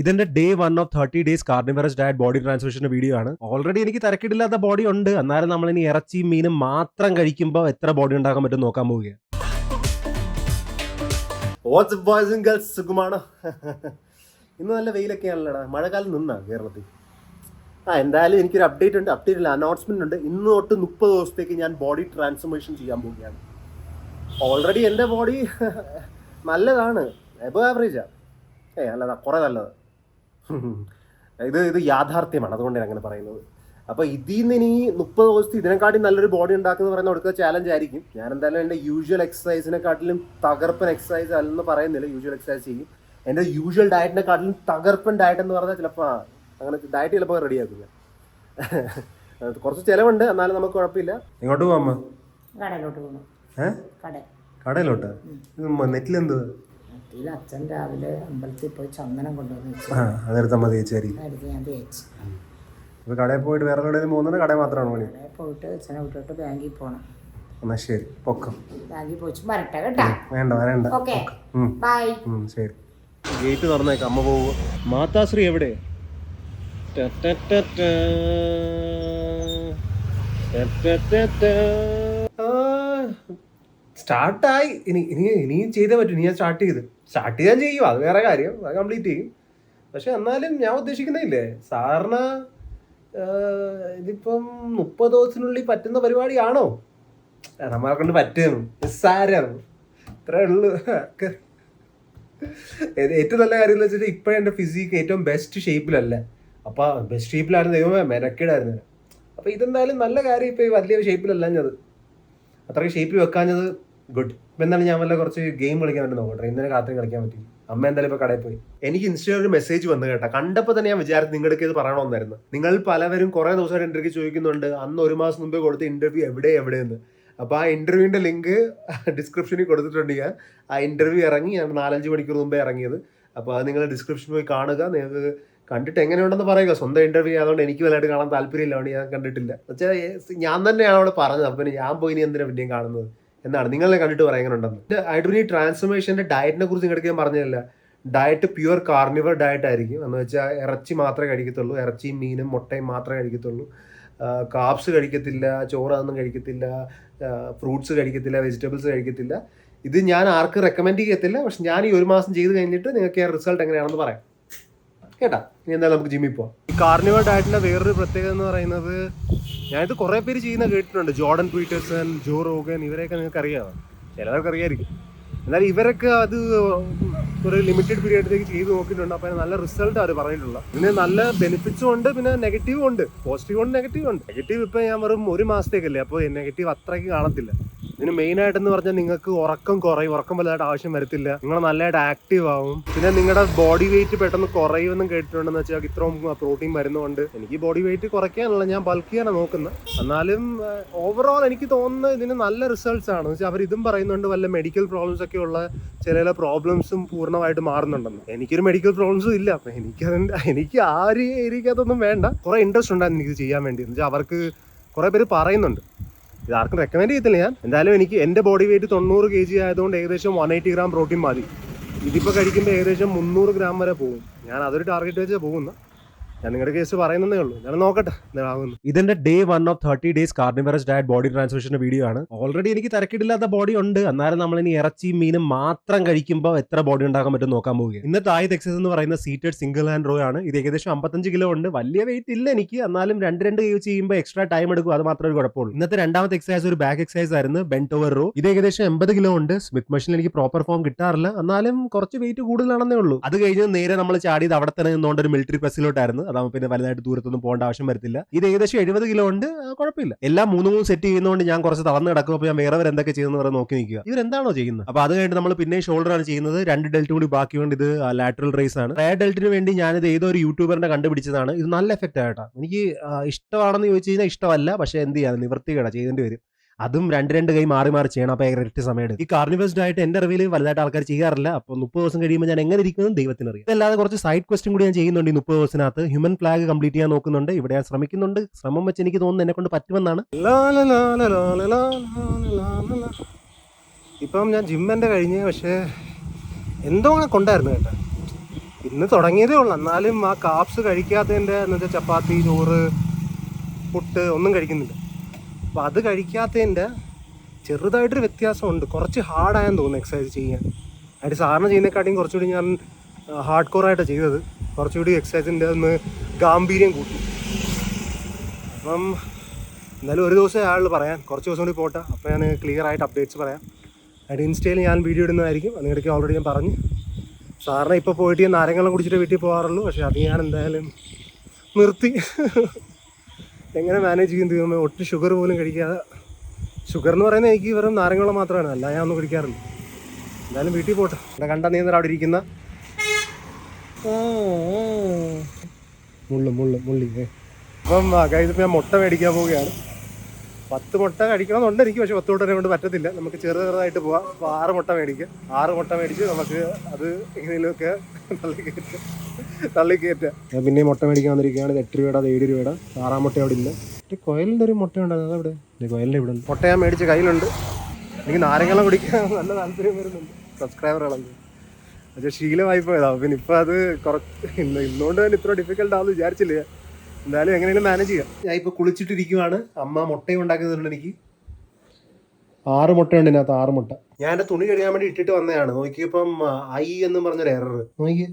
ഇതിന്റെ day 1 of 30 days carnivorous diet body ട്രാൻസ്ഫോർമേഷന്റെ video ആണ്. ഓൾറെഡി എനിക്ക് തിരക്കിടില്ലാത്ത ബോഡി ഉണ്ട്, എന്നാലും നമ്മൾ ഇനി ഇറച്ചിയും മീനും മാത്രം കഴിക്കുമ്പോൾ എത്ര ബോഡി ഉണ്ടാക്കാൻ പറ്റും നോക്കാൻ പോവുകയാണ്. വാട്ട്സ് ബോയ്സ് ആൻഡ് ഗേൾസ്, സുഖമാണോ? ഇന്ന് നല്ല വെയിലൊക്കെയാണല്ലോടാ, മഴക്കാലം നിന്നാ കേരളത്തിൽ. എന്തായാലും എനിക്കൊരു അപ്ഡേറ്റ് ഉണ്ട്, അപ്ഡേറ്റ് ഇല്ല, അനൗൺസ്മെന്റ് ഉണ്ട്. ഇന്ന് തൊട്ട് 30 ദിവസത്തേക്ക് ഞാൻ ബോഡി ട്രാൻസ്ഫോർമേഷൻ ചെയ്യാൻ പോവുകയാണ്. ഓൾറെഡി എൻ്റെ ബോഡി നല്ലതാണ്, എബോ ആവറേജാ, നല്ലതാ, കുറേ നല്ലത്. ഇത് യാഥാർത്ഥ്യമാണ്, അതുകൊണ്ടാണ് അങ്ങനെ പറയുന്നത്. അപ്പോൾ ഇതിൽ നിന്ന് ഇനി 30 ദിവസത്തിൽ ഇതിനെക്കാട്ടി നല്ലൊരു ബോഡി ഉണ്ടാക്കുന്ന പറയുന്ന കൊടുക്കുക ചാലഞ്ച് ആയിരിക്കും. ഞാൻ എന്തായാലും എൻ്റെ യൂഷ്വൽ എക്സസൈസിനെക്കാട്ടിലും തകർപ്പൻ എക്സസൈസ് അല്ലെന്ന് പറയുന്നില്ല, യൂഷ്വൽ എക്സസൈസ് ചെയ്യും. എൻ്റെ യൂഷ്വൽ ഡയറ്റിനെക്കാട്ടിലും തകർപ്പൻ ഡയറ്റ് എന്ന് പറഞ്ഞാൽ ചിലപ്പോൾ അങ്ങനെ ഡയറ്റ് ചിലപ്പോൾ റെഡിയാക്കും ഞാൻ. കുറച്ച് ചിലവുണ്ട്, എന്നാലും നമുക്ക് കുഴപ്പമില്ല. എങ്ങോട്ട് പോകാം? കടയിലോട്ട് പോകണം. കടയിലോട്ട്? നെറ്റിലെന്ത്? അച്ഛൻ രാവിലെ അമ്പലത്തിൽ പോയി ചന്ദനം കൊണ്ടുവന്ന് അതെടുത്താൽ മതി ചേച്ചി. ഞാൻ തേച്ച് ഇപ്പോൾ കടയിൽ പോയിട്ട് വേറെ കടയിൽ പോകുന്നത് കടയിൽ മാത്രമാണ് പണി. കടയിൽ പോയിട്ട് അച്ഛനെ വിട്ടിട്ട് ബാങ്കിൽ പോകണം. എന്നാ ശരി, പൊക്കം. ബാങ്കിൽ പോയി വരട്ടെ കേട്ടാ. വേണ്ട. Okay, bye. ശരി. ഗേറ്റ് തുറന്നേക്കാം, അമ്മ പോവുക. മാതാശ്രീ എവിടെ? സ്റ്റാർട്ടായി. ഇനിയും ചെയ്തേ പറ്റും. ഇനി ഞാൻ സ്റ്റാർട്ട് ചെയ്യാൻ ചെയ്യും, അത് വേറെ കാര്യം, അത് കംപ്ലീറ്റ് ചെയ്യും. പക്ഷെ എന്നാലും ഞാൻ ഉദ്ദേശിക്കുന്നില്ലേ, സാറിന് ഇതിപ്പം 30 ദിവസത്തിനുള്ളിൽ പറ്റുന്ന പരിപാടിയാണോ? നമ്മളെ കൊണ്ട് പറ്റുന്നു, നിസ്സാരം, ഇത്രേ ഉള്ളൂ. ഏറ്റവും നല്ല കാര്യം എന്ന് വെച്ചിട്ട് ഇപ്പോഴും എൻ്റെ ഫിസിക്ക് ഏറ്റവും ബെസ്റ്റ് ഷേപ്പിലല്ല. അപ്പോൾ ബെസ്റ്റ് ഷേപ്പിലായിരുന്നു, ദൈവമേ മെനക്കേടായിരുന്നു. അപ്പോൾ ഇതെന്തായാലും നല്ല കാര്യം, ഇപ്പോൾ വലിയ ഷേപ്പിലല്ലഞ്ഞത്, അത്രയും ഷേപ്പിൽ വെക്കാഞ്ഞത് ഗുഡ്. ഇപ്പം എന്താണ് ഞാൻ വല്ല കുറച്ച് ഗെയിം കളിക്കാൻ വേണ്ടി നോക്കട്ടെ, ഇന്നലെ രാത്രി കളിക്കാൻ പറ്റി. അമ്മ എന്തായാലും ഇപ്പോൾ കടയിൽ പോയി. എനിക്ക് ഇൻസ്റ്റയിൽ ഒരു മെസ്സേജ് വന്നു കേട്ടോ, കണ്ടപ്പോൾ തന്നെ ഞാൻ വിചാരിച്ചു നിങ്ങൾക്ക് ഇത് പറയണമെന്നായിരുന്നു. നിങ്ങൾ പലവരും കുറേ ദിവസമായിട്ട് ഇൻ്റർവ്യൂ ചോദിക്കുന്നുണ്ട്, അന്ന് 1 മാസം മുമ്പേ കൊടുത്ത ഇൻ്റർവ്യൂ എവിടെയെന്ന്. അപ്പോൾ ആ ഇൻ്റർവ്യൂവിൻ്റെ ലിങ്ക് ഡിസ്ക്രിപ്ഷനിൽ കൊടുത്തിട്ടുണ്ട്. ഞാൻ ആ ഇൻ്റർവ്യൂ ഇറങ്ങി, ഞാൻ 4-5 മണിക്കൂർ മുമ്പേ ഇറങ്ങിയത്. അപ്പോൾ അത് നിങ്ങൾ ഡിസ്ക്രിപ്ഷനിൽ പോയി കാണുക. നിങ്ങൾക്ക് കണ്ടിട്ട് എങ്ങനെയുണ്ടെന്ന് പറയുക. സ്വന്തം ഇൻ്റർവ്യൂ ആയതുകൊണ്ട് എനിക്ക് വലുതായിട്ട് കാണാൻ താല്പര്യമില്ല, അതുകൊണ്ട് ഞാൻ കണ്ടിട്ടില്ല. വെച്ചാൽ ഞാൻ തന്നെയാണ് അവിടെ പറഞ്ഞത്. അപ്പോൾ ഞാൻ പോയി ഇനി എന്തിനാണ് പിന്നെയും കാണുന്നത് എന്നാണ്. നിങ്ങളെ കണ്ടിട്ട് പറയാൻ എങ്ങനെ ഉണ്ടെന്ന്. ഐഡി ട്രാൻസ്ഫോർമേഷൻ്റെ ഡയറ്റിനെ കുറിച്ച് നിങ്ങൾക്ക് ഞാൻ പറഞ്ഞില്ല. ഡയറ്റ് പ്യുവർ കാർണിവർ ഡയറ്റ് ആയിരിക്കും. എന്ന് വെച്ചാൽ ഇറച്ചി മാത്രമേ കഴിക്കത്തുള്ളൂ, ഇറച്ചിയും മീനും മുട്ടയും മാത്രമേ കഴിക്കത്തുള്ളൂ. കാർബ്സ് കഴിക്കത്തില്ല, ചോറ് അതൊന്നും കഴിക്കത്തില്ല, ഫ്രൂട്ട്സ് കഴിക്കത്തില്ല, വെജിറ്റബിൾസ് കഴിക്കത്തില്ല. ഇത് ഞാൻ ആർക്കും റെക്കമെൻഡ് ചെയ്യത്തില്ല. പക്ഷെ ഞാൻ ഈ 1 മാസം ചെയ്ത് കഴിഞ്ഞിട്ട് നിങ്ങൾക്ക് ആ റിസൾട്ട് എങ്ങനെയാണെന്ന് പറയാം കേട്ടാ. ഇനി എന്തായാലും നമുക്ക് ജിമ്മിൽ പോവാം. ഈ കാർണിവർ ഡയറ്റിൻ്റെ വേറൊരു പ്രത്യേകത എന്ന് പറയുന്നത്, ഞാനിത് കുറേ പേര് ചെയ്യുന്ന കേട്ടിട്ടുണ്ട്. ജോർഡൻ പീറ്റേഴ്സൺ, ജോ റോഗൻ, ഇവരെയൊക്കെ നിങ്ങൾക്ക് അറിയാമോ? ചിലവർക്ക് അറിയായിരിക്കും. എന്നാലും ഇവരൊക്കെ അത് ഒരു ലിമിറ്റഡ് പീരീഡിലേക്ക് ചെയ്ത് നോക്കിയിട്ടുണ്ട്. അപ്പോൾ അതിന് നല്ല റിസൾട്ട് അവർ പറഞ്ഞിട്ടുള്ളത്. ഇതിന് നല്ല ബെനിഫിറ്റ്സും ഉണ്ട്, പിന്നെ നെഗറ്റീവും ഉണ്ട്. പോസിറ്റീവ് ഉണ്ട്, നെഗറ്റീവ് ഉണ്ട്. നെഗറ്റീവ് ഇപ്പോൾ ഞാൻ വെറും 1 മാസത്തേക്കല്ലേ, അപ്പോൾ നെഗറ്റീവ് അത്രയ്ക്ക് കാണത്തില്ല. ഇതിന് മെയിനായിട്ടെന്ന് പറഞ്ഞാൽ നിങ്ങൾക്ക് ഉറക്കം കുറയും, ഉറക്കം വലുതായിട്ട് ആവശ്യം വരത്തില്ല, നിങ്ങൾ നല്ലതായിട്ട് ആക്റ്റീവ് ആവും. പിന്നെ നിങ്ങളുടെ ബോഡി വെയിറ്റ് പെട്ടെന്ന് കുറയുമെന്നും കേട്ടിട്ടുണ്ടെന്ന് വെച്ചാൽ ഇത്രയും പ്രോട്ടീൻ വരുന്നതുകൊണ്ട്. എനിക്ക് ബോഡി വെയിറ്റ് കുറയ്ക്കാനുള്ള, ഞാൻ ബൾക്ക് ചെയ്യാനാണ് നോക്കുന്നത്. എന്നാലും ഓവറോൾ എനിക്ക് തോന്നുന്നത് ഇതിന് നല്ല റിസൾട്ട്സ് ആണ്. വെച്ചാൽ അവർ ഇതും പറയുന്നുണ്ട് വല്ല മെഡിക്കൽ പ്രോബ്ലംസ് ഒക്കെ ഉള്ള ചില പ്രോബ്ലംസും പൂർണ്ണമായിട്ട് മാറുന്നുണ്ടെന്ന്. എനിക്കൊരു മെഡിക്കൽ പ്രോബ്ലംസും ഇല്ല, അപ്പം എനിക്ക് ആ ഒരു ഏരിയക്കകത്തൊന്നും വേണ്ട. കുറേ ഇൻട്രസ്റ്റ് ഉണ്ടായിരുന്നു എനിക്ക് ചെയ്യാൻ വേണ്ടി. എന്ന് വെച്ചാൽ അവർക്ക് കുറേ പേര് പറയുന്നുണ്ട്. ഇതാർക്കും റെക്കമെൻഡ് ചെയ്യത്തില്ല ഞാൻ. എന്തായാലും എനിക്ക് എൻ്റെ ബോഡി വെയിറ്റ് 90 kg ആയതുകൊണ്ട് ഏകദേശം 180 gram പ്രോട്ടീൻ മതി. ഇതിപ്പോൾ കഴിക്കുമ്പോൾ ഏകദേശം 300 gram വരെ പോകും. ഞാൻ അതൊരു ടാർഗറ്റ് വെച്ചാൽ പോകുന്നത്. ഞാൻ നിങ്ങളുടെ കേസ് പറയുന്നതേ ഉള്ളൂ, ഞാൻ നോക്കട്ടെ എന്താകുന്നു. ഇതിന്റെ day 1 of 30 days carnivorous diet body ട്രാൻസ്ഫോർമേഷന്റെ വീഡിയോ ആണ്. ഓൾറെഡി എനിക്ക് തിരക്കിടില്ലാത്ത ബോഡി ഉണ്ട്, എന്നാലും നമ്മൾ ഇനി ഇറച്ചിയും മീനും മാത്രം കഴിക്കുമ്പോൾ എത്ര ബോഡി ഉണ്ടാക്കാൻ പറ്റും നോക്കാൻ പോവുകയാണ്. ഇന്നത്തെ ആദ്യത്തെ എക്സസൈസ് എന്ന് പറയുന്നത് സീറ്റഡ് സിംഗിൾ ഹാൻഡ് റോ ആണ്. ഇത് ഏകദേശം 55 കിലോ ഉണ്ട്. വലിയ വെയിറ്റ് ഇല്ല എനിക്ക്, എന്നാലും 2 കൈ ചെയ്യുമ്പോൾ എക്സ്ട്രാ ടൈം എടുക്കും, അത് മാത്രമേ ഒരു കുഴപ്പമുള്ളൂ. ഇന്നത്തെ രണ്ടാമത്തെ എക്സസൈസ് ഒരു ബാക്ക് എക്സസൈസ് ആയിരുന്നു, ബെന്റ് ഓവർ റോ. ഇത് ഏകദേശം 80 കിലോ ഉണ്ട്. സ്മിത്ത് മെഷീനിൽ എനിക്ക് പ്രോപ്പർ ഫോം കിട്ടാറില്ല, എന്നാലും കുറച്ച് വെയിറ്റ് കൂടുതലാണെന്നേ ഉള്ളൂ. അത് കഴിഞ്ഞ് നേരെ നമ്മൾ ചാടിയത് അവിടെ തന്നെ നിന്നുകൊണ്ട് ഒരു മിലിറ്ററി പ്രസ്സിലോട്ടായിരുന്നു. അതാകുമ്പോൾ പിന്നെ വലുതായിട്ട് ദൂരത്തൊന്നും പോകേണ്ട ആവശ്യം വരത്തില്ല. ഇത് ഏകദേശം 70 കിലോ ഉണ്ട്, കുഴപ്പമില്ല. എല്ലാം 3 സെറ്റ് ചെയ്യുന്നതുകൊണ്ട് ഞാൻ കുറച്ച് തളർന്ന് കിടക്കും. അപ്പോൾ ഞാൻ വേറെ എന്തൊക്കെ ചെയ്യുന്നത് വരെ നോക്കി നിൽക്കുക, ഇവരെന്താണോ ചെയ്യുന്നത്. അപ്പോൾ അത് കഴിഞ്ഞിട്ട് നമ്മൾ പിന്നെ ഷോൾഡർ ആണ് ചെയ്യുന്നത്. 2 ഡെൽറ്റ് കൂടി ബാക്കിയുണ്ട്. ഇത് ലാറ്ററൽ റേസ് ആണ്. റയർ ഡെൽറ്റിന് വേണ്ടി ഞാനിത് ഏതോ ഒരു യൂട്യൂബറിനെ കണ്ടുപിടിച്ചതാണ്. ഇത് നല്ല എഫക്റ്റ് ആയിട്ടാ. എനിക്ക് ഇഷ്ടമാണെന്ന് ചോദിച്ചു കഴിഞ്ഞാൽ ഇഷ്ടമല്ല, പക്ഷേ എന്ത് ചെയ്യാൻ, നിവൃത്തികേടാ, ചെയ്യേണ്ടി വരും. അതും 2 കൈ മാറി ചെയ്യാണം. അപ്പോൾ ഇരട്ടി സമയം എടുക്കും. ഈ കാർണിവൽസ് ഡയറ്റ് എൻ്റെ അറിവിൽ വലുതായിട്ട് ആൾക്കാർ ചെയ്യാറില്ല. അപ്പോൾ 30 ദിവസം കഴിയുമ്പോൾ ഞാൻ എങ്ങനെ ഇരിക്കുന്നത് ദൈവത്തിനറിയാം. ഇതല്ലാതെ കുറച്ച് സൈഡ് ക്വസ്റ്റ്യൻ കൂടി ഞാൻ ചെയ്യുന്നുണ്ട്. ഈ 30 ദിവസത്തിനകത്ത് ഹ്യൂമൻ ഫ്ലാഗ് കംപ്ലീറ്റ് ചെയ്യാൻ നോക്കുന്നുണ്ട്. ഇവിടെ ഞാൻ ശ്രമിക്കുന്നുണ്ട്. ശ്രമം വെച്ച് എനിക്ക് തോന്നുന്നു എന്നെ കൊണ്ട് പറ്റുമെന്നാണ്. ഇപ്പം ഞാൻ ജിമ്മിൻ്റെ കഴിഞ്ഞ്, പക്ഷേ എന്തോ അങ്ങനെ കൊണ്ടായിരുന്നു കേട്ടോ. ഇന്ന് തുടങ്ങിയതേ ഉള്ളൂ. എന്നാലും ആ കാപ്സ് കഴിക്കാത്തതിൻ്റെ എന്ന് വെച്ചാൽ ചപ്പാത്തി, ചോറ്, പുട്ട് ഒന്നും കഴിക്കുന്നില്ല. അപ്പോൾ അത് കഴിക്കാത്തതിൻ്റെ ചെറുതായിട്ടൊരു വ്യത്യാസമുണ്ട്. കുറച്ച് ഹാർഡായെന്ന് തോന്നുന്നു എക്സസൈസ് ചെയ്യാൻ. അതിന് സാറിന് ചെയ്യുന്നതിനെക്കാട്ടിയും കുറച്ചുകൂടി ഞാൻ ഹാർഡ് കോറായിട്ടാണ് ചെയ്തത്. കുറച്ചുകൂടി എക്സസൈസിൻ്റെ ഒന്ന് ഗാംഭീര്യം കൂട്ടി. അപ്പം എന്നാലും ഒരു ദിവസമേ ആളുകൾ പറയാൻ, കുറച്ച് ദിവസം കൂടി പോട്ടെ. അപ്പോൾ ഞാൻ ക്ലിയർ ആയിട്ട് അപ്ഡേറ്റ്സ് പറയാം. അതിൻ്റെ ഇൻസ്റ്റയിൽ ഞാൻ വീഡിയോ ഇടുന്നതായിരിക്കും. അതിനിടയ്ക്ക് ഓൾറെഡി ഞാൻ പറഞ്ഞു സാറിനെ ഇപ്പോൾ പോയിട്ട് ഞാൻ നാരങ്ങളും കുടിച്ചിട്ട് വീട്ടിൽ പോകാറുള്ളൂ. പക്ഷേ അത് ഞാൻ എന്തായാലും നിർത്തി. എങ്ങനെ മാനേജ് ചെയ്യും തീരുമ്പോൾ ഒട്ടും ഷുഗർ പോലും കഴിക്കാതെ. ഷുഗർ എന്ന് പറയുന്നത് എനിക്ക് വെറും നാരങ്ങളും മാത്രമാണ്, അല്ല ഞാൻ ഒന്നും കുടിക്കാറില്ല. എന്തായാലും വീട്ടിൽ പോട്ടെ. ഇവിടെ കണ്ട നീന്തൽ അവിടെ ഇരിക്കുന്ന മുള്ളി. അപ്പം കഴിഞ്ഞപ്പോൾ ഞാൻ മുട്ട മേടിക്കാൻ പോവുകയാണ്. 10 മുട്ട കഴിക്കണമെന്നുണ്ട് എനിക്ക്, പക്ഷേ 10 മുട്ട കൊണ്ട് പറ്റത്തില്ല. നമുക്ക് ചെറുതായിട്ട് പോവാം. അപ്പോൾ 6 മുട്ട മേടിക്കാം. 6 മുട്ട മേടിച്ച് നമുക്ക് അത് എങ്ങനെയൊക്കെ തള്ളി കയറ്റാം. ഞാൻ പിന്നെ മുട്ട മേടിക്കാൻ വന്നിരിക്കുകയാണ്. ഇത് 8 രൂപയുടെ, അത് 7 രൂപയുടെ. 6 മുട്ട അവിടെ ഇല്ല. കൊയലിൻ്റെ ഒരു മുട്ട ഉണ്ടായിരുന്നു, അതവിടെ കൊയലിൻ്റെ ഇവിടെ ഉണ്ട്. മുട്ട ഞാൻ മേടിച്ച് കയ്യിലുണ്ട്. എനിക്ക് നാരങ്ങളും കുടിക്കാൻ നല്ല താല്പര്യം വരുന്നുണ്ട്. സബ്സ്ക്രൈബറുകളെന്ന് പക്ഷേ ശീലമായി പോയതാണ്. പിന്നെ ഇപ്പോൾ അത് ഇന്നുകൊണ്ട് തന്നെ ഇത്ര ഡിഫിക്കൽട്ടാണെന്ന് വിചാരിച്ചില്ല. എന്തായാലും എങ്ങനെയാണ് മാനേജ് ചെയ്യാം. ഞാൻ ഇപ്പോൾ കുളിച്ചിട്ടിരിക്കുവാണ്. അമ്മ മുട്ടയും ഉണ്ടാക്കുന്നുണ്ട്. എനിക്ക് 6 മുട്ടയുണ്ട് ഇതിനകത്ത്, 6 മുട്ട. ഞാൻ എൻ്റെ തുണി കഴുകാൻ വേണ്ടി ഇട്ടിട്ട് വന്നതാണ്. നോക്കിയപ്പം ഐ എന്നും പറഞ്ഞൊരു എറർ. നോക്കി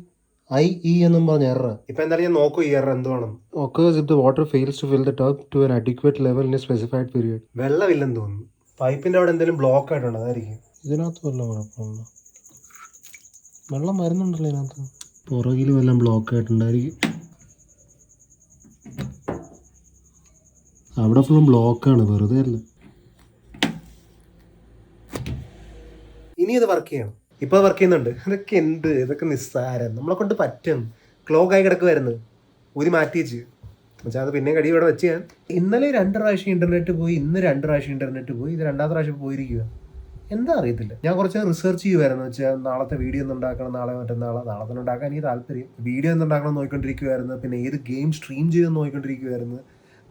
IE എന്നും പറഞ്ഞ എറർ. ഇപ്പം എന്തായാലും ഞാൻ നോക്കും ഈ error എന്തുവാണെന്ന്. occurs if the water fails to fill the tub to an adequate level in a specified period. വെള്ളമില്ലെന്ന് തോന്നുന്നു. പൈപ്പിൻ്റെ അവിടെ എന്തെങ്കിലും ബ്ലോക്ക് ആയിട്ടുണ്ട്, അതായിരിക്കും. ഇതിനകത്ത് വല്ലതും കുഴപ്പമുണ്ടോ? വെള്ളം വരുന്നുണ്ടല്ലോ ഇതിനകത്ത്. പുറകിൽ വല്ലതും ബ്ലോക്ക് ആയിട്ടുണ്ടായിരിക്കും. അവിടെ ഫുള്ളും ബ്ലോക്കാണ്, വെറുതെ അല്ല. ഇനി ഇത് വർക്ക് ചെയ്യണം. ഇപ്പോൾ വർക്ക് ചെയ്യുന്നുണ്ട്. ഇതൊക്കെ നിസ്സാരം, നമ്മളെ കൊണ്ട് പറ്റും. ക്ലോക്ക് ആയി കിടക്കുമായിരുന്നു, ഊരി മാറ്റി വെച്ച്. എന്നുവെച്ചാൽ അത് പിന്നെ കടി ഇവിടെ വെച്ച് ഞാൻ ഇന്നലെ 2 പ്രാവശ്യം ഇൻ്റർനെറ്റ് പോയി, ഇന്ന് 2 പ്രാവശ്യം ഇൻ്റർനെറ്റ് പോയി, ഇത് 2ാമത്തെ പ്രാവശ്യം പോയിരിക്കുക. എന്താ അറിയത്തില്ല. ഞാൻ കുറച്ച് റിസർച്ച് ചെയ്യുമായിരുന്നു. വെച്ചാൽ നാളത്തെ വീഡിയോ ഒന്നും ഉണ്ടാക്കണം, നാളെ മറ്റന്നാളെ തന്നെ ഉണ്ടാക്കാൻ എനിക്ക് താല്പര്യം. വീഡിയോ ഒന്നും ഉണ്ടാക്കണം നോക്കിക്കൊണ്ടിരിക്കുമായിരുന്നു. പിന്നെ ഏത് ഗെയിം സ്ട്രീം ചെയ്തെന്ന് നോക്കിക്കൊണ്ടിരിക്കുമായിരുന്നു.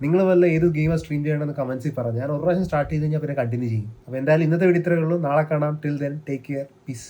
നിങ്ങൾ വല്ല ഏത് ഗെയിമാണ് സ്ട്രീം ചെയ്യണമെന്ന് കമൻസിൽ പറഞ്ഞു. ഞാൻ ഒരു പ്രാവശ്യം സ്റ്റാർട്ട് ചെയ്ത് കഴിഞ്ഞാൽ പിന്നെ കണ്ടിന്യൂ ചെയ്യും. അപ്പോൾ എന്തായാലും ഇന്നത്തെ വീഡിയോ ഇത്രയേ ഉള്ളൂ. നാളെ കാണാം. Till then take care, piece.